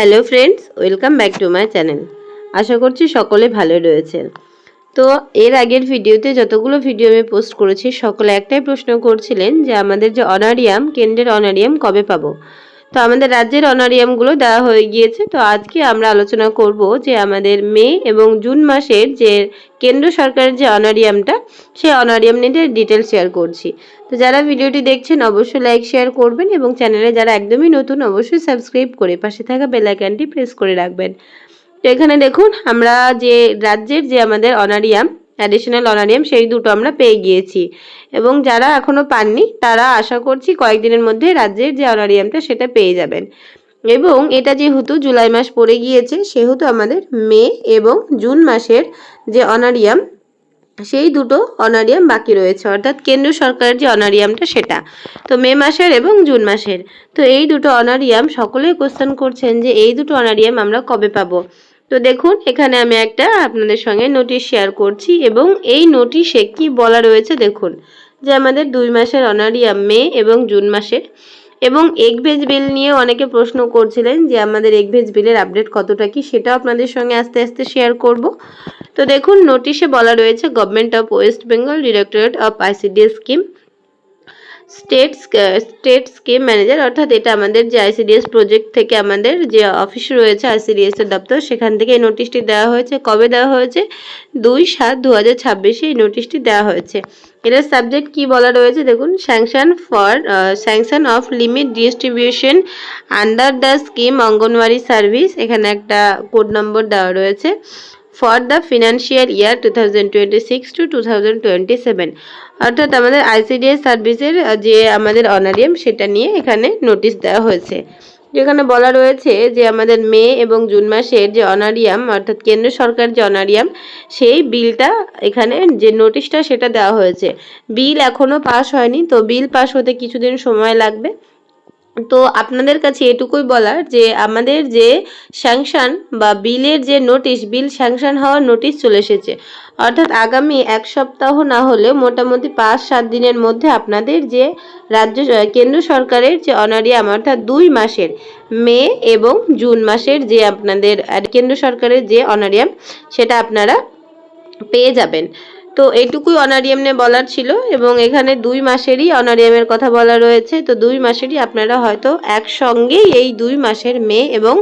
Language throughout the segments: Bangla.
Hello friends, welcome back to my channel. আশা করছি সকলে ভালো রয়েছেন। তো এর আগের ভিডিওতে যতগুলো ভিডিও আমি পোস্ট করেছি সকলে একটাই প্রশ্ন করছিলেন যে আমাদের যে অনারিয়াম, কেন্দ্রের অনারিয়াম কবে পাবো। তো আমাদের রাজ্যের অনারিয়ামগুলো দেওয়া হয়ে গিয়েছে। তো আজকে আমরা আলোচনা করব যে আমাদের মে এবং জুন মাসের যে কেন্দ্র সরকারের যে অনারিয়ামটা, সেই অনারিয়াম নিয়ে ডিটেলস শেয়ার করছি। তো যারা ভিডিওটি দেখছেন অবশ্যই লাইক শেয়ার করবেন এবং চ্যানেলে যারা একদমই নতুন অবশ্যই সাবস্ক্রাইব করে পাশে থাকা বেল আইকনটি প্রেস করে রাখবেন। তো এখানে দেখুন আমরা যে রাজ্যের যে আমাদের অনারিয়াম, অ্যাডিশনাল অনারিয়াম, সেই দুটো আমরা পেয়ে গিয়েছি এবং যারা এখনো পাননি তারা আশা করছি কয়েকদিনের মধ্যে রাজ্যের যে অনারিয়ামটা সেটা পেয়ে যাবেন। এবং এটা যেহেতু জুলাই মাস পড়ে গিয়েছে সেহেতু আমাদের মে এবং জুন মাসের যে অনারিয়াম, সেই দুটো অনারিয়াম বাকি রয়েছে, অর্থাৎ কেন্দ্র সরকারের যে অনারিয়ামটা সেটা। তো মে মাসের এবং জুন মাসের, তো এই দুটো অনারিয়াম সকলেই কোশ্চেন করছেন যে এই দুটো অনারিয়াম আমরা কবে পাবো। তো দেখুন এখানে আমি একটা আপনাদের সঙ্গে নোটিশ শেয়ার করছি এবং এই নোটিশে কি বলা রয়েছে দেখুন, যে আমাদের 2 মাসের অনারিয়াম মে এবং জুন মাসের। এবং এগভেজ বিল নিয়ে অনেকে প্রশ্ন করছিলেন যে আমাদের এগভেজ বিলের আপডেট কতটা কি, সেটাও আপনাদের সঙ্গে আস্তে আস্তে শেয়ার করব। তো দেখুন নোটিশে বলা রয়েছে government of West Bengal directorate of ICDS scheme state scheme manager, অর্থাৎ এটা আমাদের যে আইসিডিএস প্রজেক্ট থেকে আমাদের যে অফিস রয়েছে আইসিডিএস এর দপ্তর, সেখান থেকে এই নোটিশটি দেওয়া হয়েছে। কবে দেওয়া হয়েছে? 2/7/2026 এই নোটিশটি দেওয়া হয়েছে। এটার সাবজেক্ট কি বলা রয়েছে দেখুন, sanction of limit distribution under the scheme anganwadi service. এখানে একটা কোড নম্বর দেওয়া রয়েছে for the financial year 2026 to 2027, অর্থাৎ আমাদের আইসিডিএস সার্ভিসের যে আমাদের অনারিয়াম সেটা নিয়ে এখানে নোটিশ দেওয়া হয়েছে। যেখানে বলা রয়েছে যে আমাদের মে এবং জুন মাসের যে অনারিয়াম, অর্থাৎ কেন্দ্র সরকার যে অনারিয়াম, সেই বিলটা এখানে যে নোটিশটা সেটা দেওয়া হয়েছে। বিল এখনও পাস হয়নি, তো বিল পাস হতে কিছুদিন সময় লাগবে। তো আপনাদের কাছে এটুকুই বলার যে আমাদের যে স্যাংশন বা বিলের যে নোটিশ, বিল স্যাংশন হওয়ার নোটিশ চলে এসেছে, অর্থাৎ আগামী 1 সপ্তাহ না হলেও মোটামুটি 5-7 দিনের মধ্যে আপনাদের যে কেন্দ্র সরকারের যে অনারিয়াম, অর্থাৎ 2 মাসের মে এবং জুন মাসের যে আপনাদের কেন্দ্র সরকারের যে অনারিয়াম সেটা আপনারা পেয়ে যাবেন। তো এইটুকুই অনারিয়াম নিয়ে বলার ছিল এবং এখানে 2 মাসেরই অনারিয়ামের কথা বলা রয়েছে। তো 2 মাসেরই আপনারা হয়তো একসঙ্গেই এই 2 মাসের মে এবং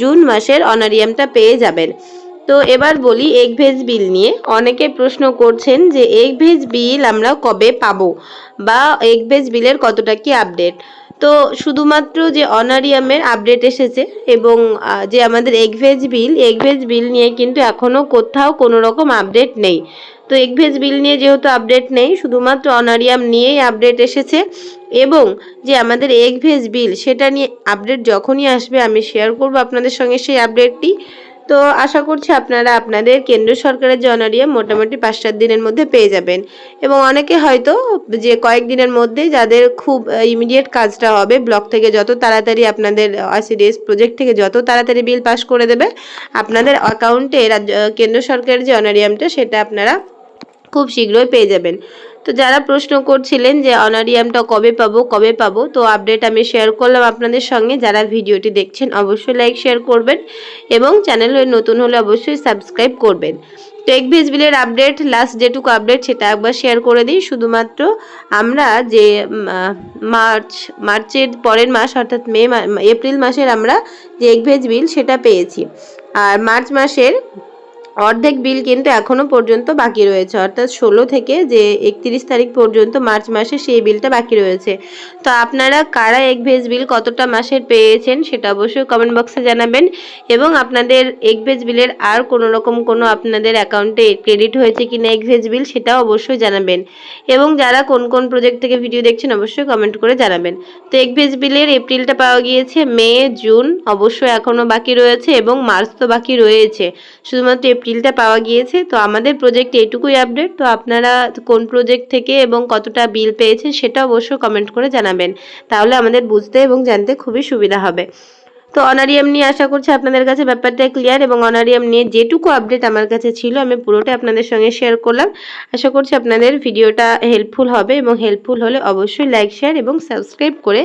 জুন মাসের অনারিয়ামটা পেয়ে যাবেন। তো এবার বলি এগভেজ বিল নিয়ে। অনেকে প্রশ্ন করছেন যে এগভেজ বিল আমরা কবে পাবো বা এগভেজ বিলের কতটা কি আপডেট। তো শুধুমাত্র যে অনারিয়ামের আপডেট এসেছে এবং যে আমাদের এগভেজ বিল নিয়ে কিন্তু এখনও কোথাও কোনো রকম আপডেট নেই। তো এগভেজ বিল নিয়ে যেহেতু আপডেট নেই, শুধুমাত্র অনারিয়াম নিয়েই আপডেট এসেছে এবং যে আমাদের এগভেজ বিল সেটা নিয়ে আপডেট যখনই আসবে আমি শেয়ার করব আপনাদের সঙ্গে সেই আপডেটটি। তো আশা করছি আপনারা আপনাদের কেন্দ্র সরকারের যে অনারিয়াম মোটামুটি 5-7 দিনের মধ্যে পেয়ে যাবেন। এবং অনেকে হয়তো যে কয়েকদিনের মধ্যে যাদের খুব ইমিডিয়েট কাজটা হবে, ব্লক থেকে যত তাড়াতাড়ি আপনাদের আইসিডিএস প্রজেক্ট থেকে যত তাড়াতাড়ি বিল পাস করে দেবে আপনাদের অ্যাকাউন্টে কেন্দ্র সরকারের যে অনারিয়ামটা সেটা আপনারা খুব শীঘ্রই পেয়ে যাবেন। তো যারা প্রশ্ন করছিলেন যে অনারিয়ামটা কবে পাবো, তো আপডেট আমি শেয়ার করলাম আপনাদের সঙ্গে। যারা ভিডিওটি দেখছেন অবশ্যই লাইক শেয়ার করবেন এবং চ্যানেলে নতুন হলে অবশ্যই সাবস্ক্রাইব করবেন। তো এগভেজ বিলের আপডেট, লাস্ট যেটুকু আপডেট সেটা একবার শেয়ার করে দিই। শুধুমাত্র আমরা যে মার্চের পরের মাস অর্থাৎ এপ্রিল মাসের আমরা যে এগভেজ বিল সেটা পেয়েছি, আর মার্চ মাসের অর্ধেক বিল কিন্তু এখনো পর্যন্ত বাকি রয়েছে, অর্থাৎ 16 থেকে যে 31 তারিখ পর্যন্ত মার্চ মাসে সেই বিলটা বাকি রয়েছে। তো আপনারা কারা এগভেজ বিল কতটা মাসের পেয়েছেন সেটা অবশ্যই কমেন্ট বক্সে জানাবেন এবং আপনাদের এগভেজ বিলের আর কোনো রকম কোনো আপনাদের অ্যাকাউন্টে ক্রেডিট হয়েছে কিনা এগভেজ বিল সেটাও অবশ্যই জানাবেন। এবং যারা কোন কোন প্রজেক্ট থেকে ভিডিও দেখছেন অবশ্যই কমেন্ট করে জানাবেন। তো এগভেজ বিলের এপ্রিলটা পাওয়া গিয়েছে, মে জুন অবশ্যই এখনও বাকি রয়েছে এবং মার্চ তো বাকি রয়েছে, শুধুমাত্র এপ্রিলটা পাওয়া গিয়েছে। তো আমাদের প্রজেক্টে এটুকুই আপডেট। তো আপনারা কোন প্রজেক্ট থেকে এবং কতটা বিল পেয়েছেন সেটা অবশ্যই কমেন্ট করে জানাবেন, তাহলে আমাদের বুঝতে এবং জানতে খুবই সুবিধা হবে। তো অনারিয়াম নিয়ে আশা করছি আপনাদের কাছে ব্যাপারটা ক্লিয়ার, এবং অনারিয়াম নিয়ে যেটুকু আপডেট আমার কাছে ছিল আমি পুরোটা আপনাদের সঙ্গে শেয়ার করলাম। আশা করছি আপনাদের ভিডিওটা হেল্পফুল হবে, এবং হেল্পফুল হলে অবশ্যই লাইক, শেয়ার এবং সাবস্ক্রাইব করে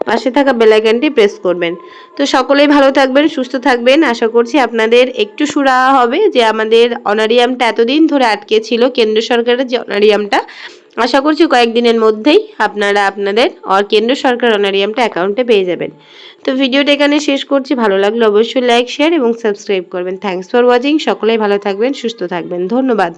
পাশে থাকা বেল আইকনটি প্রেস করবেন। তো সকলেই ভালো থাকবেন, সুস্থ থাকবেন। আশা করছি আপনাদের একটু সুরাহা হবে যে আমাদের অনারিয়ামটা এতদিন ধরে আটকে ছিল, কেন্দ্র সরকারের যে অনারিয়ামটা, আশা করছি কয়েকদিনের মধ্যেই আপনারা আপনাদের কেন্দ্র সরকার অনারিয়ামটা অ্যাকাউন্টে পেয়ে যাবেন। তো ভিডিওটা এখানে শেষ করছি। ভালো লাগলে অবশ্যই লাইক, শেয়ার এবং সাবস্ক্রাইব করবেন। Thanks for watching. সকলেই ভালো থাকবেন, সুস্থ থাকবেন। ধন্যবাদ।